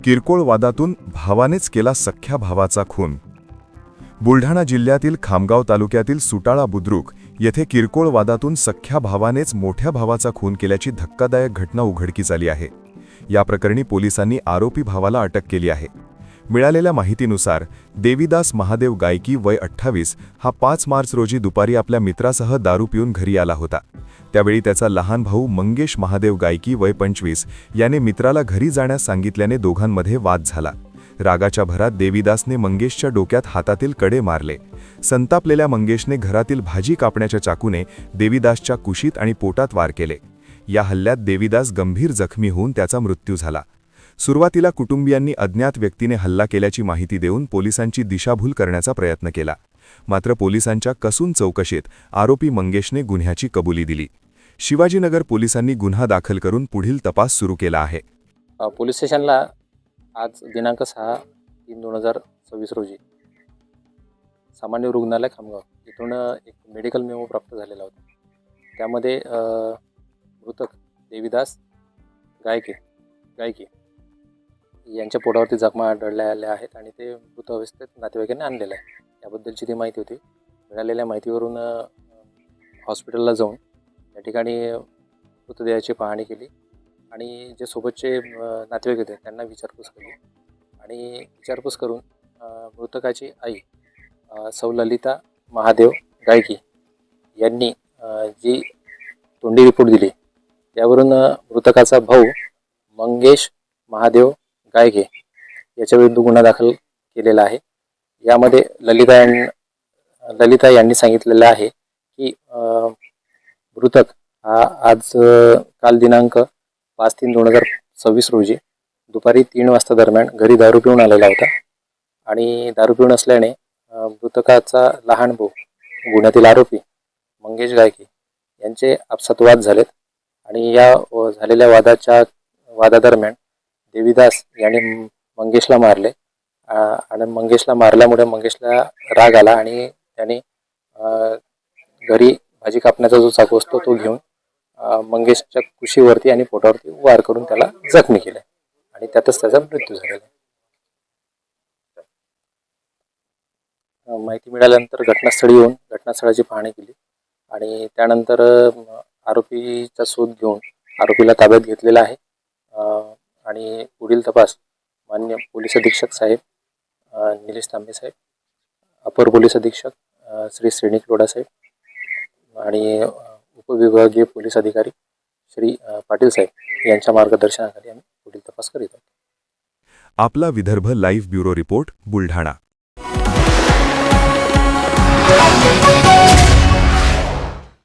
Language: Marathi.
किरकोळ वादातून भावानेच केला सख्ख्या भावाचा खून. बुलढाणा जिल्ह्यातील खामगाव तालुक्यातील सुटाळा बुद्रुक येथे किरकोळ वादातून सख्ख्या भावानेच मोठ्या भावाचा खून केल्याची धक्कादायक घटना उघडकीस आली आहे. या प्रकरणी पोलिसांनी आरोपी भावाला अटक केली आहे. मिळालेल्या माहितीनुसार देवीदास महादेव गायकी वय 28 हा 5 मार्च रोजी दुपारी आपल्या मित्रासह दारू पिऊन घरी आला होता. त्यावेळी त्याचा लहान भाऊ मंगेश महादेव गायकी वय 25 याने मित्राला घरी जाण्यास सांगितल्याने दोघांमध्ये वाद झाला. रागाच्या भरात देवीदासने मंगेशच्या डोक्यात हातातील कडे मारले. संतापलेल्या मंगेशने घरातील भाजी कापण्याच्या चाकूने देवीदासच्या कुशीत आणि पोटात वार केले. या हल्ल्यात देवीदास गंभीर जखमी होऊन त्याचा मृत्यू झाला. सुरुवातीला कुटुंबियांनी अज्ञात व्यक्तीने हल्ला केल्याची माहिती देऊन पोलिसांची दिशाभूल करण्याचा प्रयत्न केला. मात्र पोलिसांच्या कसून चौकशीत आरोपी मंगेशने गुन्ह्याची कबुली दिली. शिवाजीनगर पोलिसांनी गुन्हा दाखल करून पुढील तपास सुरू केला आहे. पोलीस स्टेशनला आज दिनांक 6/3/2026 रोजी सामान्य रुग्णालय खामगाव इथून एक मेडिकल मेमो प्राप्त झालेला होता. त्यामध्ये मृतक देवीदास गायकी यांच्या पोटावरती जखमा आढळल्या आहेत आणि ते मृत अवस्थेत नातेवाईकांनी आणलेलं आहे. याबद्दलची ती माहिती होती. मिळालेल्या माहितीवरून हॉस्पिटलला जाऊन या ठिकाणी मृतदेहाची पाहणी केली आणि जे सोबतचे नातेवाईक होते त्यांना विचारपूस केली आणि विचारपूस करून मृतकाची आई सौ ललिता महादेव गायकी यांनी जी तोंडी रिपोर्ट दिली त्यावरून मृतकाचा भाऊ मंगेश महादेव गायके याच्याविरुद्ध गुन्हा दाखल केलेला आहे. यामध्ये ललिता यांनी सांगितलेलं आहे की मृतक हा आज काल दिनांक 5/3/2026 रोजी दुपारी 3 वाजता दरम्यान घरी दारू पिऊन आलेला होता आणि दारू पिऊन असल्याने मृतकाचा लहान भाऊ गुन्ह्यातील आरोपी मंगेश गायके यांचे आपसात वाद झालेत आणि या झालेल्या वादादरम्यान देवीदास यांनी मंगेशला मारले आणि मंगेशला मारल्यामुळे मंगेशला राग आला आणि त्याने घरी भाजी कापण्याचा जो चाकू असतो तो घेऊन मंगेशच्या कुशीवरती आणि पोटावरती वार करून त्याला जखमी केले आणि त्यातच त्याचा मृत्यू झालेला. माहिती मिळाल्यानंतर घटनास्थळी येऊन घटनास्थळाची पाहणी केली आणि त्यानंतर आरोपीचा शोध घेऊन आरोपीला ताब्यात घेतलेला आहे आणि पुढील तपास माननीय पोलीस अधीक्षक साहेब निलेश तांबे साहेब, अपर पोलीस अधीक्षक श्री श्रेणिक लोढा साहेब आणि उपविभागीय पोलीस अधिकारी श्री पाटील साहेब यांच्या मार्गदर्शनाखाली आम्ही पुढील तपास करीत आहोत. आपला Vidarbha live bureau report, Buldhana.